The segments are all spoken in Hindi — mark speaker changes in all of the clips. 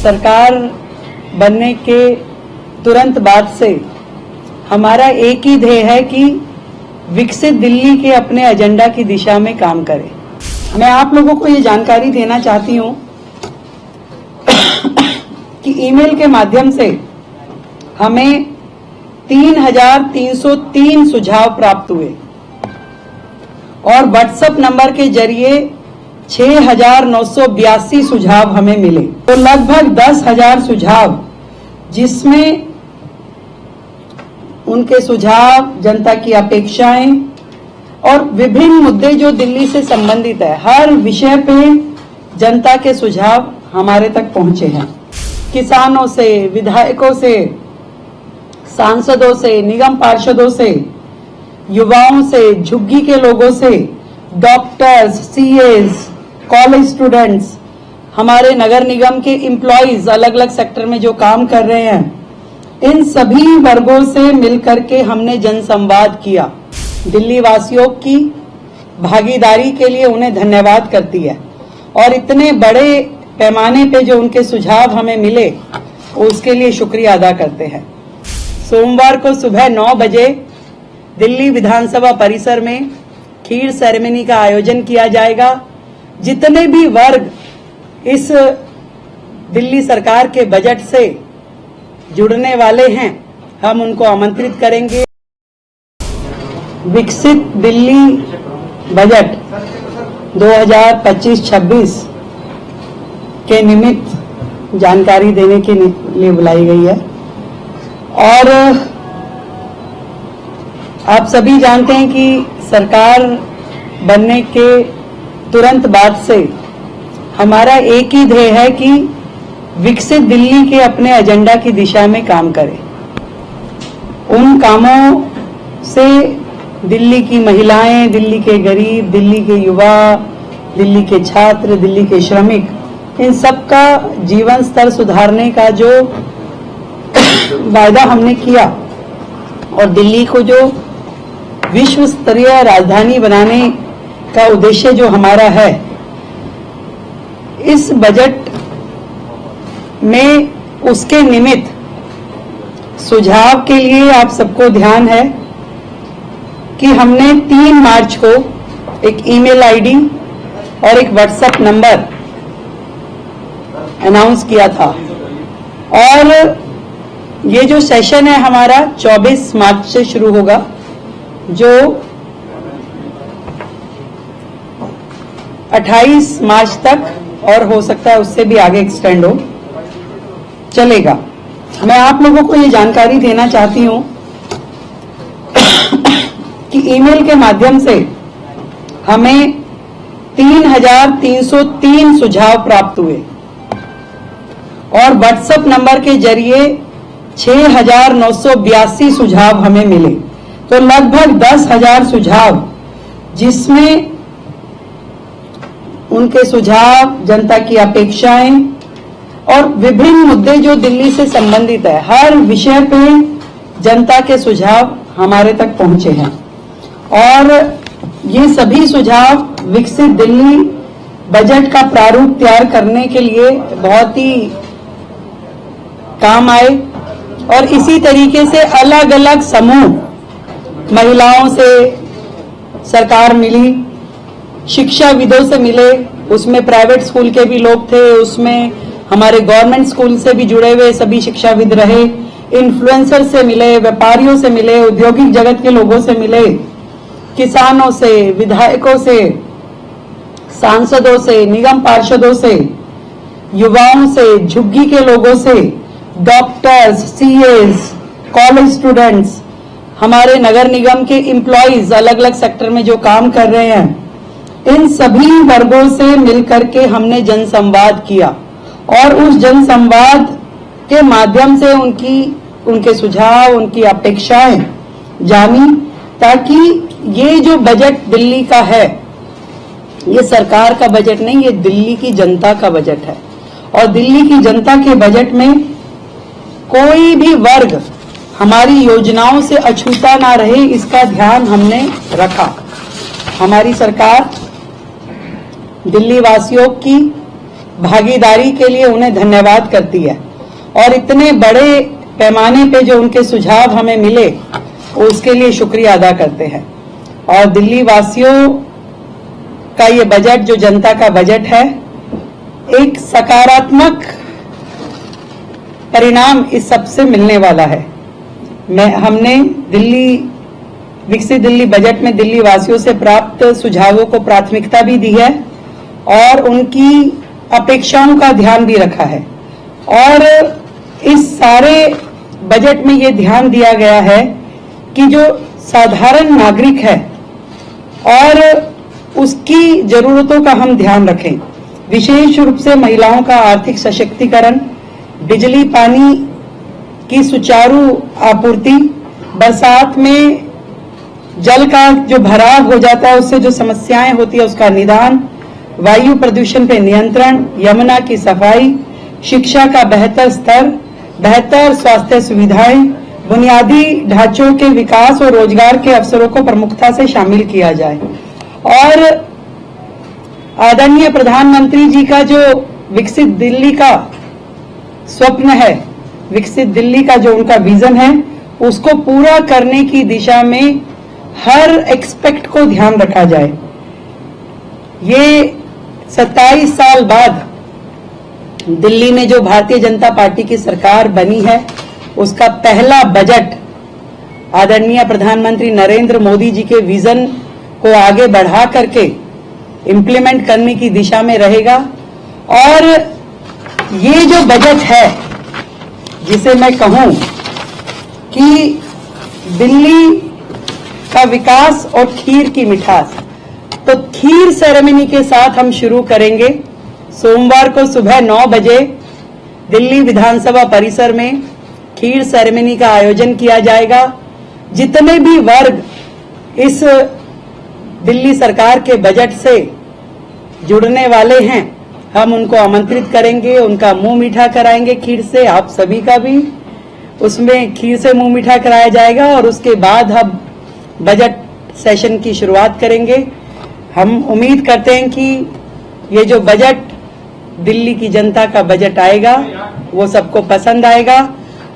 Speaker 1: सरकार बनने के तुरंत बाद से हमारा एक ही ध्येय है कि विकसित दिल्ली के अपने एजेंडा की दिशा में काम करें। मैं आप लोगों को ये जानकारी देना चाहती हूं कि ईमेल के माध्यम से हमें 3,303 सुझाव प्राप्त हुए और व्हाट्सएप नंबर के जरिए 6,982 सुझाव हमें मिले, तो लगभग 10,000 सुझाव, जिसमें उनके सुझाव, जनता की अपेक्षाएं और विभिन्न मुद्दे जो दिल्ली से संबंधित है, हर विषय पे जनता के सुझाव हमारे तक पहुंचे हैं। किसानों से, विधायकों से, सांसदों से, निगम पार्षदों से, युवाओं से, झुग्गी के लोगों से, डॉक्टर्स, सीएस, कॉलेज स्टूडेंट्स, हमारे नगर निगम के एम्प्लॉइज अलग अलग सेक्टर में जो काम कर रहे हैं, इन सभी वर्गों से मिलकर के हमने जनसंवाद किया। दिल्ली वासियों की भागीदारी के लिए उन्हें धन्यवाद करती है और इतने बड़े पैमाने पे जो उनके सुझाव हमें मिले उसके लिए शुक्रिया अदा करते हैं। सोमवार को सुबह 9 बजे दिल्ली विधानसभा परिसर में खीर सेरेमनी का आयोजन किया जाएगा। जितने भी वर्ग इस दिल्ली सरकार के बजट से जुड़ने वाले हैं, हम उनको आमंत्रित करेंगे। विकसित दिल्ली बजट 2025-26 के निमित्त जानकारी देने के लिए बुलाई गई है और आप सभी जानते हैं कि सरकार बनने के तुरंत बाद से हमारा एक ही ध्येय है कि विकसित दिल्ली के अपने एजेंडा की दिशा में काम करें। उन कामों से दिल्ली की महिलाएं, दिल्ली के गरीब, दिल्ली के युवा, दिल्ली के छात्र, दिल्ली के श्रमिक, इन सबका जीवन स्तर सुधारने का जो वायदा हमने किया और दिल्ली को जो विश्व स्तरीय राजधानी बनाने का उद्देश्य जो हमारा है, इस बजट में उसके निमित्त सुझाव के लिए आप सबको ध्यान है कि हमने 3 मार्च को एक ईमेल आईडी और एक व्हाट्सएप नंबर अनाउंस किया था और ये जो सेशन है हमारा 24 मार्च से शुरू होगा, जो 28 मार्च तक और हो सकता है उससे भी आगे एक्सटेंड हो चलेगा। मैं आप लोगों को ये जानकारी देना चाहती हूं कि ईमेल के माध्यम से हमें 3,303 सुझाव प्राप्त हुए और व्हाट्सएप नंबर के जरिए 6,982 सुझाव हमें मिले, तो लगभग 10,000 सुझाव, जिसमें उनके सुझाव, जनता की अपेक्षाएं और विभिन्न मुद्दे जो दिल्ली से संबंधित है, हर विषय पे जनता के सुझाव हमारे तक पहुंचे हैं और ये सभी सुझाव विकसित दिल्ली बजट का प्रारूप तैयार करने के लिए बहुत ही काम आए। और इसी तरीके से अलग अलग समूह, महिलाओं से सरकार मिली, शिक्षाविदों से मिले, उसमें प्राइवेट स्कूल के भी लोग थे, उसमें हमारे गवर्नमेंट स्कूल से भी जुड़े हुए सभी शिक्षाविद रहे, इन्फ्लुएंसर से मिले, व्यापारियों से मिले, औद्योगिक जगत के लोगों से मिले, किसानों से, विधायकों से, सांसदों से, निगम पार्षदों से, युवाओं से, झुग्गी के लोगों से, डॉक्टर्स, सीएस, कॉलेज स्टूडेंट्स, हमारे नगर निगम के एम्प्लॉइज अलग अलग सेक्टर में जो काम कर रहे हैं, इन सभी वर्गों से मिलकर के हमने जनसंवाद किया और उस जनसंवाद के माध्यम से उनके सुझाव, उनकी अपेक्षाएं जानी, ताकि ये जो बजट दिल्ली का है, ये सरकार का बजट नहीं, ये दिल्ली की जनता का बजट है और दिल्ली की जनता के बजट में कोई भी वर्ग हमारी योजनाओं से अछूता ना रहे, इसका ध्यान हमने रखा। हमारी सरकार दिल्ली वासियों की भागीदारी के लिए उन्हें धन्यवाद करती है और इतने बड़े पैमाने पे जो उनके सुझाव हमें मिले उसके लिए शुक्रिया अदा करते हैं। और दिल्ली वासियों का ये बजट जो जनता का बजट है, एक सकारात्मक परिणाम इस सबसे मिलने वाला है। हमने विकसित दिल्ली बजट में दिल्ली वासियों से प्राप्त सुझावों को प्राथमिकता भी दी है और उनकी अपेक्षाओं का ध्यान भी रखा है। और इस सारे बजट में ये ध्यान दिया गया है कि जो साधारण नागरिक है और उसकी जरूरतों का हम ध्यान रखें। विशेष रूप से महिलाओं का आर्थिक सशक्तिकरण, बिजली पानी की सुचारू आपूर्ति, बरसात में जल का जो भराव हो जाता है उससे जो समस्याएं होती है उसका निदान, वायु प्रदूषण पे नियंत्रण, यमुना की सफाई, शिक्षा का बेहतर स्तर, बेहतर स्वास्थ्य सुविधाएं, बुनियादी ढांचों के विकास और रोजगार के अवसरों को प्रमुखता से शामिल किया जाए। और आदरणीय प्रधानमंत्री जी का जो विकसित दिल्ली का स्वप्न है, विकसित दिल्ली का जो उनका विजन है, उसको पूरा करने की दिशा में हर एक्सपेक्ट को ध्यान रखा जाए। ये 27 साल बाद दिल्ली में जो भारतीय जनता पार्टी की सरकार बनी है, उसका पहला बजट आदरणीय प्रधानमंत्री नरेंद्र मोदी जी के विजन को आगे बढ़ा करके इम्प्लीमेंट करने की दिशा में रहेगा। और ये जो बजट है, जिसे मैं कहूं कि दिल्ली का विकास और खीर की मिठास, तो खीर सेरेमनी के साथ हम शुरू करेंगे। सोमवार को सुबह 9 बजे दिल्ली विधानसभा परिसर में खीर सेरेमनी का आयोजन किया जाएगा। जितने भी वर्ग इस दिल्ली सरकार के बजट से जुड़ने वाले हैं, हम उनको आमंत्रित करेंगे, उनका मुंह मीठा कराएंगे खीर से। आप सभी का भी उसमें खीर से मुंह मीठा कराया जाएगा और उसके बाद हम बजट सेशन की शुरुआत करेंगे। हम उम्मीद करते हैं कि ये जो बजट दिल्ली की जनता का बजट आएगा वो सबको पसंद आएगा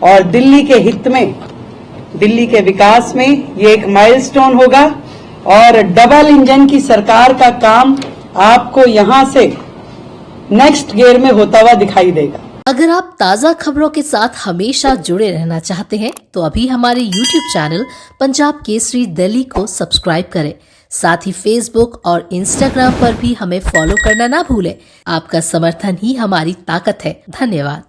Speaker 1: और दिल्ली के हित में, दिल्ली के विकास में ये एक माइलस्टोन होगा और डबल इंजन की सरकार का काम आपको यहां से नेक्स्ट गियर में होता हुआ दिखाई देगा।
Speaker 2: अगर आप ताज़ा खबरों के साथ हमेशा जुड़े रहना चाहते हैं तो अभी हमारे YouTube चैनल पंजाब केसरी दिल्ली को सब्सक्राइब करें। साथ ही Facebook और Instagram पर भी हमें फॉलो करना ना भूलें। आपका समर्थन ही हमारी ताकत है। धन्यवाद।